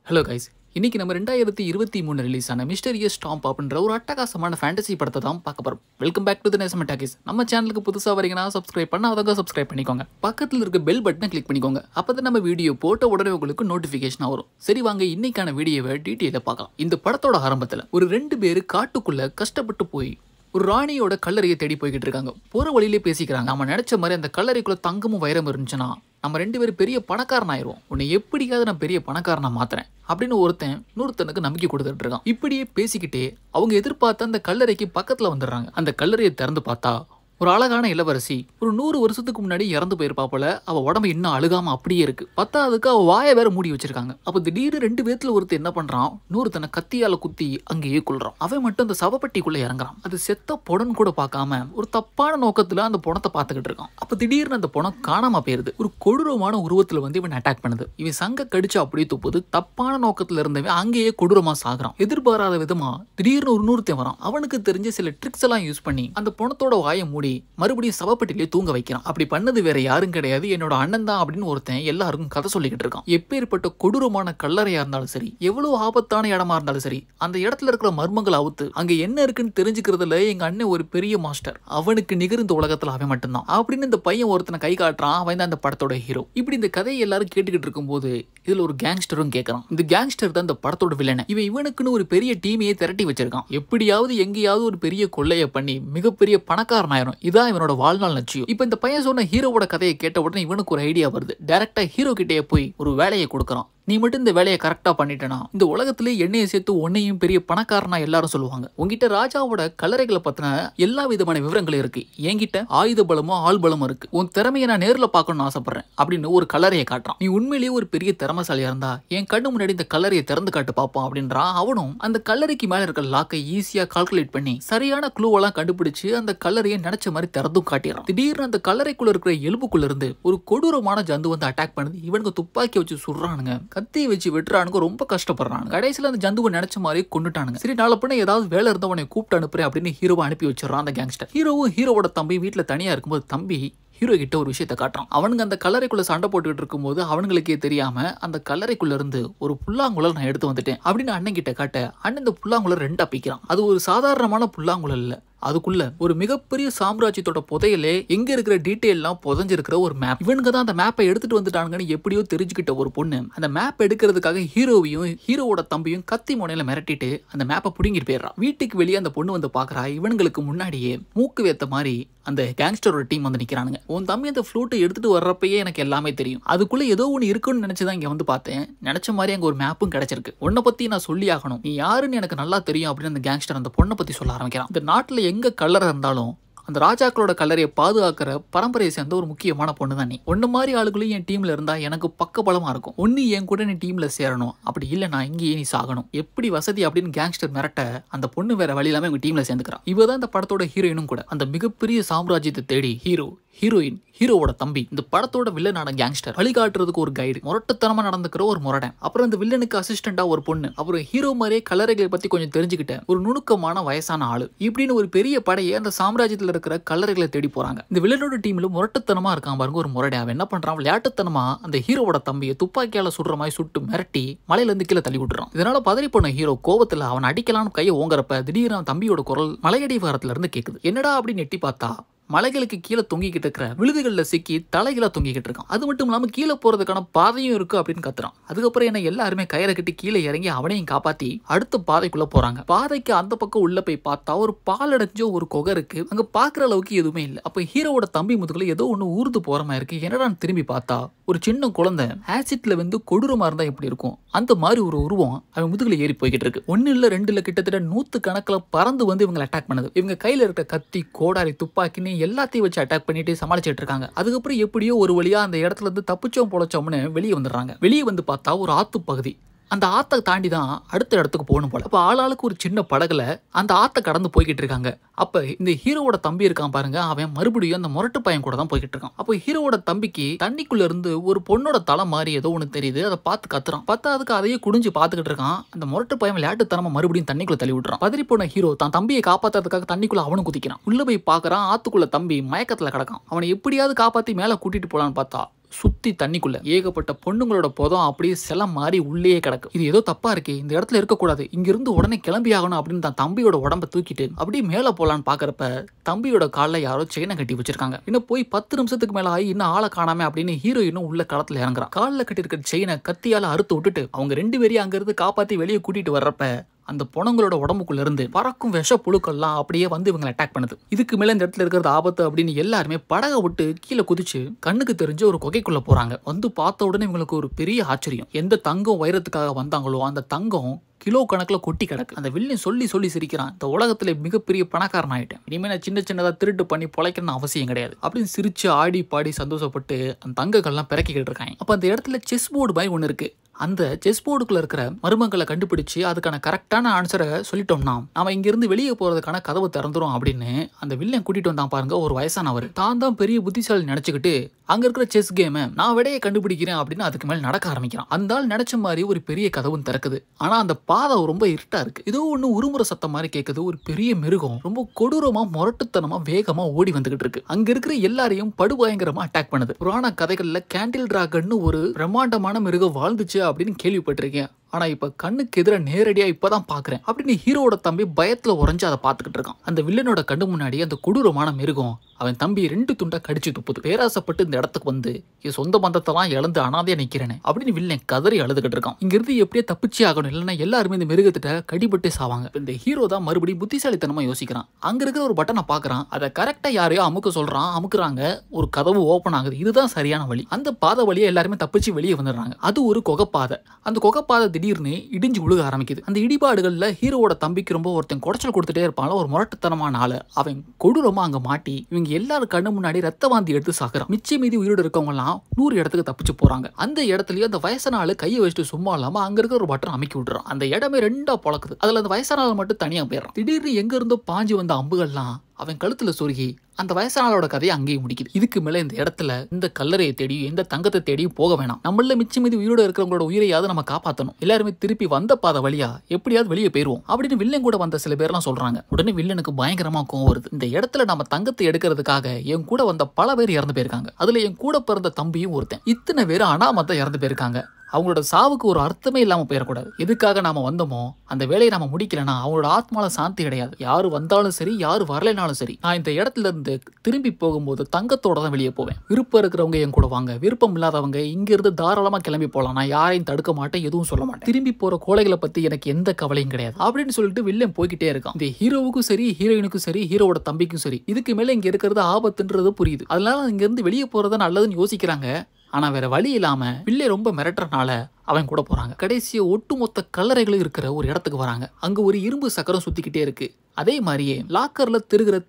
Hello guys, இன்னைக்கு நம்ம 2023 release ஆன மிஸ்டீரியஸ் ஸ்டாம்ப் அப்படின்ற ஒரு அட்டகாசமான ஃபேண்டசி படத்தை தான் பார்க்க போறோம். வெல்கம் பேக் டு தி நேசம் டாக்கீஸ். நம்ம சேனலுக்கு புதுசா வரீங்கன்னா சப்ஸ்கிரைப் பண்ணாதவங்க சப்ஸ்கிரைப் பண்ணிக்கோங்க. பக்கத்துல இருக்க பெல் பட்டனை கிளிக் பண்ணிக்கோங்க. அப்பதான் நம்ம வீடியோ போட்ட உடனே உங்களுக்கு நோட்டிஃபிகேஷன் வரும். சரி வாங்க இன்னைக்கான வீடியோவை டீட்டெயிலா பார்க்கலாம். இந்த படத்தோட ஆரம்பத்துல ஒரு 2 பேர் காட்டுக்குள்ள கஷ்டப்பட்டு போய் ஒரு ராணியோட கல்லறையை தேடி போய்கிட்டு இருக்காங்க. போற வழியிலே பேசிக்கிறாங்க. நம்ம நினைச்ச மாதிரி அந்த கல்லறைக்குள்ள தங்கமும் வைரம் இருந்துச்சுன்னா நம்ம 2 பேரும் பெரிய பணக்காரன் ஆயிடுவோம். உன்னை எப்படியாவது நான் பெரிய பணக்காரனா மாத்துறேன் அப்படின்னு இன்னொருத்தனுக்கு நம்பிக்கை கொடுத்துட்டு இருக்கான். இப்படியே பேசிக்கிட்டே அவங்க எதிர்பார்த்த அந்த கல்லறைக்கு பக்கத்துல வந்துடுறாங்க. அந்த கல்லறையை திறந்து பார்த்தா ஒரு அழகான இளவரசி ஒரு 100 வருஷத்துக்கு முன்னாடி இறந்து போயிருப்பா போல. அவ உடம்பு இன்னும் அழுகாம அப்படியே இருக்கு. பத்தாவதுக்கு அவ வாயை வேற மூடி வச்சிருக்காங்க. அப்ப திடீர்னு 2 பேத்துல ஒருத்தர் என்ன பண்றான், இன்னொருத்தனை கத்தியால குத்தி அங்கேயே கொள்றான். அவன் மட்டும் அந்த சவப்பட்டிக்குள்ள இறங்குறான். அது செத்த பொணன் கூட பார்க்காம ஒரு தப்பான நோக்கத்துல அந்த பொணத்தை பார்த்துக்கிட்டு இருக்கான். அப்ப திடீர்னு அந்த பொணம் காணாம போயிருது. ஒரு கொடூரமான உருவத்துல இவன் அட்டாக் பண்ணுது. இவன் சங்க கடிச்சு அப்படியே துப்புது. தப்பான நோக்கத்துல இருந்தவன் அங்கேயே கொடூரமா சாகுறான். எதிர்பாராத விதமா திடீர்னு ஒரு இன்னொருத்தன் வரான். அவனுக்கு தெரிஞ்ச சில ட்ரிக்ஸ் எல்லாம் யூஸ் பண்ணி அந்த பொணத்தோட வாயை மூடி மறுபடியும் சவப்பட்டிலே தூங்க வைக்கிறான். அப்படி பண்ணது வேற யாரும் கிடையாது, என்னோட அண்ணன் தான் அப்படின்னு ஒருத்தன் எல்லாருக்கும் கதை சொல்லிக்கிட்டு இருக்கான். எப்பேற்பட்ட கொடூரமான கல்லறையா இருந்தாலும் சரி, எவ்வளவு ஆபத்தான இடமா இருந்தாலும் சரி, அந்த இடத்துல இருக்கிற மர்மங்களை அவுத்து அங்க என்ன இருக்குன்னு தெரிஞ்சுக்கிறதுல எங்க அண்ணன் ஒரு பெரிய மாஸ்டர். அவனுக்கு நிகர் இந்த உலகத்துல அவன் மட்டும்தான் அப்படின்னு இந்த பையன் ஒருத்தனை கை காட்டுறான். அவன் தான் அந்த படத்தோட ஹீரோ. இப்படி இந்த கதையை எல்லாரும் கேட்டுக்கிட்டு இருக்கும் போது இதுல ஒரு கேங்ஸ்டரும் கேட்கறான். இந்த கேங்ஸ்டர் தான் இந்த படத்தோட வில்லன். இவனுக்குன்னு ஒரு பெரிய டீமையே திரட்டி வச்சிருக்கான். எப்படியாவது எங்கேயாவது ஒரு பெரிய கொள்ளையை பண்ணி மிகப்பெரிய பணக்காரன் ஆயிரும். இதான் இவனோட வாழ்நாள் லட்சியம். இப்ப இந்த பையன் சொன்ன ஹீரோவோட கதையை கேட்ட உடனே இவனுக்கு ஒரு ஐடியா வருது. டைரக்டா ஹீரோ கிட்டே போய் ஒரு வேலையை கொடுக்கறான். நீ மட்டும் இந்த வேலையை கரெக்டா பண்ணிட்டனா இந்த உலகத்திலே எண்ணெயை சேர்த்து உன்னையும் பெரிய பணக்காரனா எல்லாரும் சொல்லுவாங்க. உங்ககிட்ட ராஜாவோட கல்லறைகளை பத்தின எல்லா விதமான விவரங்களும் இருக்கு. என்கிட்ட ஆயுத பலமும் ஆள் பலமும் இருக்கு. உன் திறமையை நான் நேர்ல பார்க்கணும்னு ஆசைப்படுறேன் அப்படின்னு ஒரு கல்லறையை காட்டுறான். நீ உண்மையிலேயே ஒரு பெரிய திறமைசாலியா இருந்தா என் கண்ணு முன்னாடி இந்த கல்லறையை திறந்து காட்டு பார்ப்போம் அப்படின்றான். அவனும் அந்த கல்லறைக்கு மேல இருக்க லாக்கை ஈஸியா கால்குலேட் பண்ணி சரியான க்ளூவெல்லாம் கண்டுபிடிச்சு அந்த கல்லறையை நினைச்ச மாதிரி திறந்தும் காட்டிடுறான். திடீர்னு அந்த கல்லறைக்குள்ள இருக்கிற எலும்புக்குள்ள இருந்து ஒரு கொடூரமான ஜந்து வந்து அட்டாக் பண்ணுது. இவனுக்கு துப்பாக்கி வச்சு சுடுறானுங்க, கத்தியை வச்சு வெட்டுறானுங்க, ரொம்ப கஷ்டப்படுறாங்க. கடைசியில் அந்த ஜந்துவை நினைச்ச மாதிரி கொண்டுட்டானுங்க. சரி நாளை பின்ன ஏதாவது வேலை இருந்தவனை கூப்பிட்டு அனுப்புறேன் அப்படின்னு ஹீரோவை அனுப்பி வச்சிடறான் அந்த கேங்ஸ்டர். ஹீரோவும் ஹீரோவோட தம்பி வீட்டுல தனியா இருக்கும்போது தம்பி ஹீரோ கிட்ட ஒரு விஷயத்தை காட்டுறான். அவனுங்க அந்த கல்லறைக்குள்ள சண்டை போட்டுக்கிட்டு இருக்கும்போது அவனுங்களுக்கே தெரியாம அந்த கல்லறைக்குள்ள இருந்து ஒரு புல்லாங்குழல் நான் எடுத்து வந்துட்டேன் அப்படின்னு அண்ணன் கிட்ட காட்ட அண்ணன் இந்த புல்லாங்குழல் 2 பிக்கிறான். அது ஒரு சாதாரணமான புல்லாங்குழல் இல்ல, அதுக்குள்ள ஒரு மிகப்பெரிய சாம்ராஜ்யத்தோட புதையலே எங்க இருக்கிற டீடைல் எல்லாம் புதைஞ்சிருக்கிற ஒரு மேப். இவனுக்கு தான் அந்த மேப்பை எடுத்துட்டு வந்துட்டாங்கன்னு எப்படியோ தெரிஞ்சுக்கிட்ட ஒரு பொண்ணு அந்த மேப் எடுக்கிறதுக்காக ஹீரோவையும் ஹீரோவோட தம்பியும் கத்தி முனையில மிரட்டிட்டு அந்த மேப்பை புடுங்கிட்டு போயிடுறான். வீட்டுக்கு வெளியே அந்த பொண்ணு வந்து பாக்குறா. இவனுங்களுக்கு முன்னாடியே மூக்கு வேத்த மாதிரி அந்த கேங்ஸ்டரோட டீம் வந்து நிக்கிறானுங்க. உன் தம்பி அந்த ஃப்ளூட்டை எடுத்துட்டு வர்றப்பயே எனக்கு எல்லாமே தெரியும். அதுக்குள்ள ஏதோ ஒன்று இருக்குன்னு நினைச்சுதான் இங்க வந்து பார்த்தேன். நினைச்ச மாதிரி அங்க ஒரு மேப்பும் கிடைச்சிருக்கு. உன்னை பத்தி நான் சொல்லி ஆகணும், நீ யாருன்னு எனக்கு நல்லா தெரியும் அப்படின்னு அந்த கேங்ஸ்டர் அந்த பொண்ணை பத்தி சொல்ல ஆரம்பிக்கிறான். இந்த நாட்டுல எங்க கல்லறை இருந்தாலும் அந்த ராஜாக்களோட கல்லறையை பாதுகாக்கிற பரம்பரையை சேர்ந்த ஒரு முக்கியமான பொண்ணு தான் நீ. ஒன்னு மாதிரி ஆளுகளும் என் டீம்ல இருந்தா எனக்கு பக்க பலமா இருக்கும். ஒன்னு என் கூட நீ டீம்ல சேரணும், அப்படி இல்ல நான் இங்கேயே நீ சாகணும். எப்படி வசதி அப்படின்னு கேங்ஸ்டர் மிரட்ட அந்த பொண்ணு வேற வழி இல்லாம எங்க டீம்ல சேர்ந்துக்கிறான். இவதான் இந்த படத்தோட ஹீரோயினும் கூட. அந்த மிகப்பெரிய சாம்ராஜ்யத்தை தேடி ஹீரோ, ஹீரோயின், ஹீரோவோட தம்பி, இந்த படத்தோட வில்லனான கேங்ஸ்டர், வழிகாட்டுறதுக்கு ஒரு கைடு, முரட்டுத்தனமா நடந்துக்கிற ஒரு முரடன், அப்புறம் இந்த வில்லனுக்கு அசிஸ்டண்டா ஒரு பொண்ணு, அப்புறம் ஹீரோ மாதிரியே கல்லறைகளை பத்தி கொஞ்சம் தெரிஞ்சுக்கிட்ட ஒரு நுணுக்கமான வயசான ஆளு, இப்படின்னு ஒரு பெரிய படையை அந்த சாம்ராஜ்யத்தில் இருக்கிற கல்லறைகளை தேடி போறாங்க. இந்த வில்லனோட டீம்ல முரட்டுத்தனமா இருக்கான் பாருங்க ஒரு முரடன். அவன் என்ன பண்றான், விளையாட்டுத்தனமா அந்த ஹீரோவோட தம்பியை துப்பாக்கியால சுடுற மாதிரி சுட்டு மிரட்டி மலையில இருந்து கீழே தள்ளி விட்டுறான். இதனால பதறி போன ஹீரோ கோபத்துல அவன் அடிக்கலான்னு கையை ஓங்குறப்ப திடீர்னு தம்பியோட குரல் மலையடி வாரத்துல இருந்து கேக்குது. என்னடா அப்படின்னு எட்டி பார்த்தா மலைகளுக்கு கீழே தொங்கிக்கிட்டு இருக்கிற விழுதுகள்ல சிக்கி தலைகீழா தொங்கிக்கிட்டு இருக்கான். அது மட்டும் இல்லாம கீழே போறதுக்கான பாதையும் இருக்கு அப்படின்னு கத்துறான். அதுக்கப்புறம் என்ன எல்லாருமே கயிறை கட்டி கீழே இறங்கி அவனையும் காப்பாத்தி அடுத்த பாதைக்குள்ள போறாங்க. பாதைக்கு அந்த பக்கம் உள்ள போய் பார்த்தா ஒரு பாலடைஞ்ச ஒரு குகை இருக்கு. அங்க பாக்குற அளவுக்கு எதுவுமே இல்லை. அப்ப ஹீரோவோட தம்பி முதுகுல ஏதோ ஒண்ணு ஊர்ந்து போற மாதிரி இருக்கு. என்னடான்னு திரும்பி பார்த்தா ஒரு சின்ன குழந்தை ஆசிட்ல வந்து கொடூரமா இருந்தா எப்படி இருக்கும் அந்த மாதிரி ஒரு உருவம் அவன் முதுகுல ஏறி போய்கிட்டு இருக்கு. 1 இல்ல 2 இல்ல கிட்டத்தட்ட 100 கணக்கில் பறந்து வந்து இவங்க அட்டாக் பண்ணுது. இவங்க கையில இருக்க கத்தி, கோடாரி, துப்பாக்கின்னு எல்லாத்தையும் வச்சு அட்டாக் பண்ணிட்டு சமாளிச்சிட்டு இருக்காங்க. அதுக்கப்புறம் எப்படியோ ஒரு வழியா அந்த இடத்துல இருந்து தப்பிச்சோம் பொழைச்சோம்னு வெளியே வந்துடுறாங்க. வெளியே வந்து பார்த்தா ஒரு ஆத்து பகுதி. அந்த ஆத்தை தாண்டி தான் அடுத்த இடத்துக்கு போகணும் போல. அப்ப ஆளாளுக்கு ஒரு சின்ன படகுல அந்த ஆத்தை கடந்து போய்கிட்டு இருக்காங்க. அப்ப இந்த ஹீரோவோட தம்பி இருக்கான் பாருங்க, அவன் மறுபடியும் அந்த முரட்டு பையன் கூட தான் போய்கிட்டு இருக்கான். அப்போ ஹீரோவோட தம்பிக்கு தண்ணிக்குள்ள இருந்து ஒரு பொண்ணோட தலை மாதிரி ஏதோ ஒன்று தெரியுது. அதை பார்த்து கத்துறான். அதுக்கு அதையே குடிஞ்சு பார்த்துக்கிட்டு இருக்கான். அந்த முரட்டு பையன் விளையாட்டுத்தனமா மறுபடியும் தண்ணிக்குள்ள தள்ளி விட்டுறான். பதறி போன ஹீரோ தான் தம்பியை காப்பாத்துறதுக்காக தண்ணிக்குள்ள அவனும் குதிக்கிறான். உள்ள போய் பார்க்கறான், ஆத்துக்குள்ள தம்பி மயக்கத்துல கிடக்கான். அவனை எப்படியாவது காப்பாத்தி மேல கூட்டிட்டு போலான்னு பார்த்தா சுத்தி தண்ணிக்குள்ள ஏகப்பட்ட பொண்ணுங்களோட புதம் அப்படியே செலம் மாறி உள்ளே கிடக்கு. இது ஏதோ தப்பா இருக்கு, இந்த இடத்துல இருக்கக்கூடாது, இங்கிருந்து உடனே கிளம்பி ஆகணும் அப்படின்னு தான் தம்பியோட உடம்ப தூக்கிட்டு அப்படியே மேல போலான்னு பாக்குறப்ப தம்பியோட காலில் யாரோ செயினை கட்டி வச்சிருக்காங்க. இன்னும் போய் 10 நிமிஷத்துக்கு மேல ஆகி இன்னும் ஆளை காணாம அப்படின்னு ஹீரோயினும் உள்ள களத்துல இறங்குறான். காலில் கட்டி இருக்கிற செயினை கத்தியால அறுத்து விட்டுட்டு அவங்க 2 பேரையும் அங்கிருந்து காப்பாத்தி வெளியே கூட்டிட்டு வர்றப்ப அந்த பொணங்களோட உடம்புக்குள்ள இருந்து பறக்கும் விஷ புழுக்கள்லாம் அப்படியே வந்து இவங்களை அட்டாக் பண்ணுது. இதுக்கு மேல இந்த இடத்துல இருக்கிறது ஆபத்து அப்படின்னு எல்லாருமே படகை விட்டு கீழே குதிச்சு கண்ணுக்கு தெரிஞ்ச ஒரு குகைக்குள்ள போறாங்க. வந்து பார்த்த உடனே இவங்களுக்கு ஒரு பெரிய ஆச்சரியம். எந்த தங்கம் வைரத்துக்காக வந்தாங்களோ அந்த தங்கம் கிலோ கணக்கில் கொட்டி கிடக்கு. அந்த வில்லன் சொல்லி சிரிக்கிறான், இந்த உலகத்துல மிகப்பெரிய பணக்காரன் ஆயிட்டேன், இனிமே நான் சின்னதா திருட்டு பண்ணி பொழைக்கணும்னு அவசியம் கிடையாது அப்படின்னு சிரிச்சு ஆடி பாடி சந்தோஷப்பட்டு அந்த தங்கங்கள்லாம் பிறக்கிக்கிட்டு இருக்காங்க. அப்ப அந்த இடத்துல செஸ் போர்டு மாதிரி ஒன்று இருக்கு. அந்த செஸ் போர்டுக்குள்ள இருக்கிற மர்மங்களை கண்டுபிடிச்சு அதுக்கான கரெக்டான ஆன்சரை சொல்லிட்டோம்னா நாம இங்கிருந்து வெளியே போறதுக்கான கதவு திறந்துரும் அப்படின்னு அந்த வில்லன் கூட்டிட்டு வந்தான் பாருங்க. ஒரு வயசானவர் தான் பெரிய புத்திசாலி நினைச்சுக்கிட்டு அங்க இருக்கிற செஸ் கேமை நான் விடையை கண்டுபிடிக்கிறேன் அப்படின்னு அதுக்கு மேல நடக்க ஆரம்பிக்கிறான். அந்த ஆள் நினைச்ச மாதிரி ஒரு பெரிய கதவும் திறக்குது. ஆனா அந்த பாதை ரொம்ப இருட்டா இருக்கு. ஏதோ ஒண்ணு உருமுறை சத்தம் மாதிரி கேட்குது. ஒரு பெரிய மிருகம் ரொம்ப கொடூரமா முரட்டுத்தனமா வேகமா ஓடி வந்துகிட்டு இருக்கு. அங்க இருக்கிற எல்லாரையும் படுபயங்கரமா அட்டாக் பண்ணுது. புராண கதைகள்ல கேண்டில் டிராகன் ஒரு பிரம்மாண்டமான மிருகம் வாழ்ந்துச்சு அப்படின்னு கேள்விப்பட்டிருக்கேன். ஆனா இப்ப கண்ணுக்கு எதிர நேரடியா இப்பதான் பாக்குறேன் அப்படின்னு ஹீரோட தம்பி பயத்துல உறைஞ்சு அதை பார்த்துக்கிட்டு இருக்கான். அந்த வில்லனோட கண்ணு முன்னாடி அந்த கொடூரமான மிருகம் அவன் தம்பி 2 துண்டா கடிச்சு துப்புது. பேராசப்பட்டு இந்த இடத்துக்கு வந்து என் சொந்த பந்தத்தெல்லாம் இழந்து அனாதையா நிக்கிறேன் அப்படின்னு வில்லன் கதறி அழுதுகிட்டு இருக்கான். இங்க இருந்து எப்படியே தப்பிச்சே ஆகணும், இல்லைன்னா எல்லாருமே இந்த மிருகத்திட்ட கடிபட்டே சாவாங்க. இந்த ஹீரோ தான் மறுபடியும் புத்திசாலித்தனமா யோசிக்கிறான். அங்க இருக்கிற ஒரு பட்டனை பாக்குறான், அதை கரெக்டா யாரையோ அமுக்க சொல்றான். அமுக்குறாங்க, ஒரு கதவு ஓபன் ஆகுது. இதுதான் சரியான வழி. அந்த பாதை வழியா எல்லாருமே தப்பிச்சு வெளியே வந்துடுறாங்க. அது ஒரு குகைப்பாதை. அந்த குகைப்பாதை திடீர்னு இடிஞ்சு விழுக ஆரம்பிக்குது. அந்த இடிபாடுகள்ல ஹீரோவோட தம்பிக்கு ரொம்ப ஒருத்தன் குடைச்சல் கொடுத்துட்டே இருப்பான். ஒரு முரட்டுத்தனமான ஆளு அவன் கொடூரமா அங்க மாட்டி இவங்க எல்லாரும் கண்ணு முன்னாடி ரத்த வாந்தி எடுத்து சாகுறான். மிச்ச மீதி உயிரோடு இருக்கவங்க எல்லாம் 100 இடத்துக்கு தப்பிச்சு போறாங்க. அந்த இடத்துலயும் அந்த வயசான ஆளு கையை வச்சுட்டு சும்மா இல்லாம அங்க இருக்கிற ஒரு பட்டன் அமைக்கி விட்டுறான். அந்த இடமே 2ஆ பொளக்குது. அதுல அந்த வயசான ஆள் மட்டும் தனியா போயிடுறான். திடீர்னு எங்க இருந்தோ பாஞ்சு வந்த அம்புகள்லாம் அவன் கழுத்துல சொருகி அந்த வயசானோட கதையை அங்கேயும் முடிக்குது. இதுக்கு மேல இந்த இடத்துல இந்த கல்லறையை தேடியும் எந்த தங்கத்தை தேடியும் போக வேணாம். நம்மள மிச்சம் மீது உயிரோட இருக்கிறவங்களோட உயிரையாவது நம்ம காப்பாற்றணும். எல்லாருமே திருப்பி வந்த பாதை வழியா எப்படியாவது வெளியே போயிருவோம் அப்படின்னு வில்லன் கூட வந்த சில பேர்லாம் சொல்றாங்க. உடனே வில்லனுக்கு பயங்கரமா கோவம் வருது. இந்த இடத்துல நம்ம தங்கத்தை எடுக்கிறதுக்காக என் கூட வந்த பல பேர் இறந்து போயிருக்காங்க. அதுல என் கூட பிறந்த தம்பியும் ஒருத்தன். இத்தனை பேர் அனாமத்தா இறந்து போயிருக்காங்க. அவங்களோட சாவுக்கு ஒரு அர்த்தமே இல்லாம போயிடக்கூடாது. எதுக்காக நாம வந்தோமோ அந்த வேலையை நாம முடிக்கலன்னா அவங்களோட ஆத்மால சாந்தி கிடையாது. யாரு வந்தாலும் சரி, யாரு வரலைனாலும் சரி, நான் இந்த இடத்துல இருந்து திரும்பி போகும்போது தங்கத்தோட தான் வெளியே போவேன். விருப்பம் இருக்கிறவங்க என் கூட வாங்க, விருப்பம் இல்லாதவங்க இங்க இருந்து தாராளமா கிளம்பி போலாம். நான் யாரையும் தடுக்க மாட்டேன், எதுவும் சொல்ல மாட்டேன். திரும்பி போற கோழைகளை பத்தி எனக்கு எந்த கவலையும் கிடையாது அப்படின்னு சொல்லிட்டு வில்லன் போய்கிட்டே இருக்கான். இந்த ஹீரோவுக்கும் சரி, ஹீரோயினுக்கும் சரி, ஹீரோவோட தம்பிக்கும் சரி, இதுக்கு மேல இங்க இருக்கிறது ஆபத்துன்றது புரியுது. அதனால இங்க இருந்து வெளியே போறதா நல்லதுன்னு யோசிக்கிறாங்க. ஆனா வேற வழி இல்லாம வில்லை ரொம்ப மிரட்டுறனால அவன் கூட போறாங்க. கடைசியா ஒட்டுமொத்த கல்லறைகளும் இருக்கிற ஒரு இடத்துக்கு வராங்க. அங்க ஒரு இரும்பு சக்கரம் சுத்திக்கிட்டே இருக்கு. அதே மாதிரியே லாக்கர்ல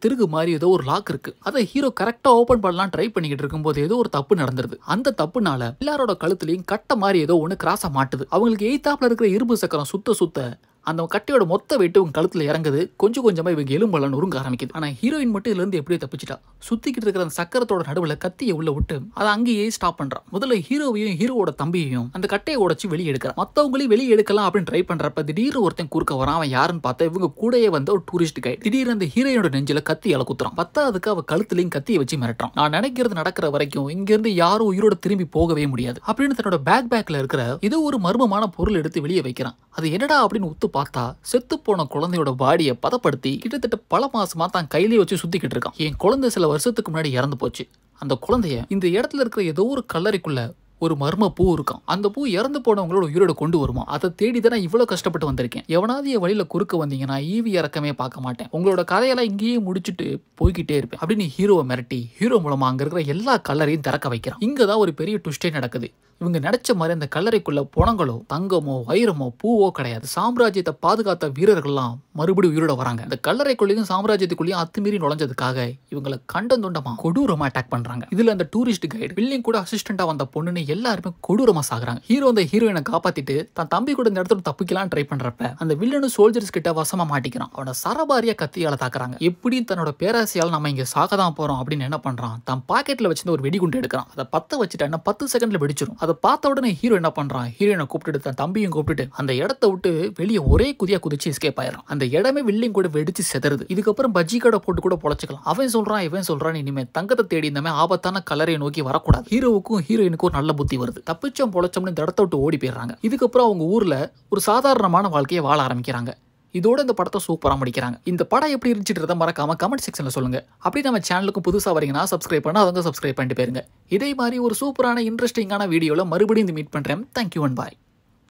திருகு மாதிரி ஏதோ ஒரு லாக் இருக்கு. அதை ஹீரோ கரெக்டா ஓபன் பண்ணலாம் ட்ரை பண்ணிக்கிட்டு இருக்கும்போது ஏதோ ஒரு தப்பு நடந்துருது. அந்த தப்புனால எல்லாரோட கழுத்துலயும் கட்ட மாதிரி ஏதோ ஒண்ணு கிராஸா மாட்டுது. அவங்களுக்கு எய்தாப்ல இருக்கிற இரும்பு சக்கரம் சுத்த அந்த கட்டையோட மொத்த வெயிட்டு உங்க கழுத்துல இறங்குது. கொஞ்சம் கொஞ்சமா இவங்க எலும்பெல்லாம் நொறுங்க ஆரம்பிக்குது. ஆனா ஹீரோயின் மட்டும் இதுல இருந்து எப்படியே தப்பிச்சிட்டா. சுத்திக்கிட்டு இருக்கிற அந்த சக்கரத்தோட நடுவுல கத்தியை உள்ள விட்டு அதை அங்கேயே ஸ்டாப் பண்றான். முதல்ல ஹீரோவையும் ஹீரோவோட தம்பியையும் அந்த கட்டையை உடைச்சு வெளியே எடுக்கிறான். மத்தவங்களையும் வெளியே எடுக்கலாம் அப்படின்னு ட்ரை பண்றப்ப திடீர்னு ஒருத்தன் குறுக்க வரான். அவன் யாருன்னு பார்த்தா இவங்க கூடயே வந்த ஒரு டூரிஸ்ட் கைடு. திடீர்னு அந்த ஹீரோயினோட நெஞ்சில கத்தியால குத்துறான். பத்தாவதுக்கு அவ கழுத்துலயும் கத்தியை வச்சு மிரட்டுறான். நான் நினைக்கிறது நடக்கிற வரைக்கும் இங்க இருந்து யாரும் உயிரோட திரும்பி போகவே முடியாது அப்படின்னு தன்னோட பேக்ல இருக்கிற ஏதோ ஒரு மர்மமான பொருள் எடுத்து வெளியே வைக்கிறான். அது என்னடா அப்படின்னு உத்து பார்த்தா செத்து போன குழந்தையோட பாடியை பதப்படுத்தி கிட்டத்தட்ட பல மாசமா தான் கையிலேயே வச்சு சுத்திக்கிட்டு இருக்கான். என் குழந்தை சில வருஷத்துக்கு முன்னாடி இறந்து போச்சு. அந்த குழந்தைய இந்த இடத்துல இருக்கிற ஏதோ ஒரு கல்லறைக்குள்ள ஒரு மர்ம பூ இருக்கும். அந்த பூ இறந்து போனவங்களோட உயிரோட கொண்டு வருமா. அதை தேடி தான் இவ்வளவு கஷ்டப்பட்டு வந்திருக்கேன். எவனாவது என் வழியில குறுக்க வந்தீங்கன்னா ஈவி இறக்கமே பார்க்க மாட்டேன். உங்களோட கதையெல்லாம் இங்கேயே முடிச்சுட்டு போய்கிட்டே இருப்பேன் அப்படின்னு ஹீரோவை மிரட்டி ஹீரோ மூலமா அங்க இருக்கிற எல்லா கல்லறையும் திறக்க வைக்கிறான். இங்கதான் ஒரு பெரிய ட்விஸ்டே நடக்குது. இவங்க நினைச்ச மாதிரி அந்த கல்லறைக்குள்ள பணங்களோ தங்கமோ வைரமோ பூவோ கிடையாது. சாம்ராஜ்யத்தை பாதுகாத்த வீரர்கள்லாம் மறுபடியும் உயிரோட வராங்க. இந்த கல்லறைக்குள்ளேயும் சாம்ராஜ்யத்துக்குள்ளேயும் அத்துமீறி நுழைஞ்சதுக்காக இவங்களை கண்டந்துண்டமா கொடூரமா அட்டாக் பண்றாங்க. இதுல அந்த டூரிஸ்ட் கைடு வில்லிங் கூட அசிஸ்டண்டா வந்த பொண்ணுன்னு எல்லாருமே கொடூரமா சாகுறாங்க. ஹீரோ அந்த ஹீரோயினை காப்பாத்திட்டு தன் தம்பி கூட இந்த இடத்துல தப்பிக்கலாம் ட்ரை பண்றப்ப அந்த வில்லனு சோல்ஜர்ஸ் கிட்ட வசமா மாட்டிக்கிறான். அவனை சரபாரியா கத்தியால தாக்குறாங்க. எப்படியும் தன்னோட பேராசையால் நம்ம இங்க சாகதான் போறோம் அப்படின்னு என்ன பண்றான், தன் பாக்கெட்ல வச்சிருந்த ஒரு வெடிகுண்டு எடுக்கிறான். அதை பத்த வச்சுட்டா 10 செகண்ட்ல வெடிச்சிடும். அதை பார்த்த உடனே ஹீரோ என்ன பண்றான், ஹீரோயினை கூப்பிட்டு தன் தம்பியும் கூப்பிட்டு அந்த இடத்த விட்டு வெளியே ஒரே குதியா குதிச்சு எஸ்கேப் ஆயிடும். அந்த இடமே வில்லிங் கூட வெடிச்சு செதறுது. இதுக்கப்புறம் பஜ்ஜி கடை போட்டு கூட பொழைச்சிக்கலாம். அவன் சொல்றான் இவன் சொல்றான் இனிமே தங்கத்தை தேடி இந்த மாதிரி ஆபத்தான கலரை நோக்கி வரக்கூடாது. ஹீரோவுக்கும் ஹீரோயினுக்கும் நல்ல புத்தி வருது. தப்பிச்சோம் பொழைச்சோம்னு இந்த இடத்த விட்டு ஓடி போயிடுறாங்க. இதுக்கப்புறம் அவங்க ஊர்ல ஒரு சாதாரணமான வாழ்க்கையை வாழ ஆரம்பிக்கிறாங்க. இதோட இந்த படத்தை சூப்பரா முடிக்கிறாங்க. இந்த படம் எப்படி இருந்துச்சுன்றத மறக்காம கமெண்ட் செக்ஷன்ல சொல்லுங்க. அப்படி நம்ம சேனலுக்கு புதுசா வரீங்கன்னா சப்ஸ்கிரைப் பண்ணா அவங்க சப்ஸ்கிரைப் பண்ணிட்டு போயிருங்க. இதே மாதிரி ஒரு சூப்பரான இன்ட்ரெஸ்டிங்கான வீடியோல மறுபடியும் மீட் பண்றேன். Thank you and bye.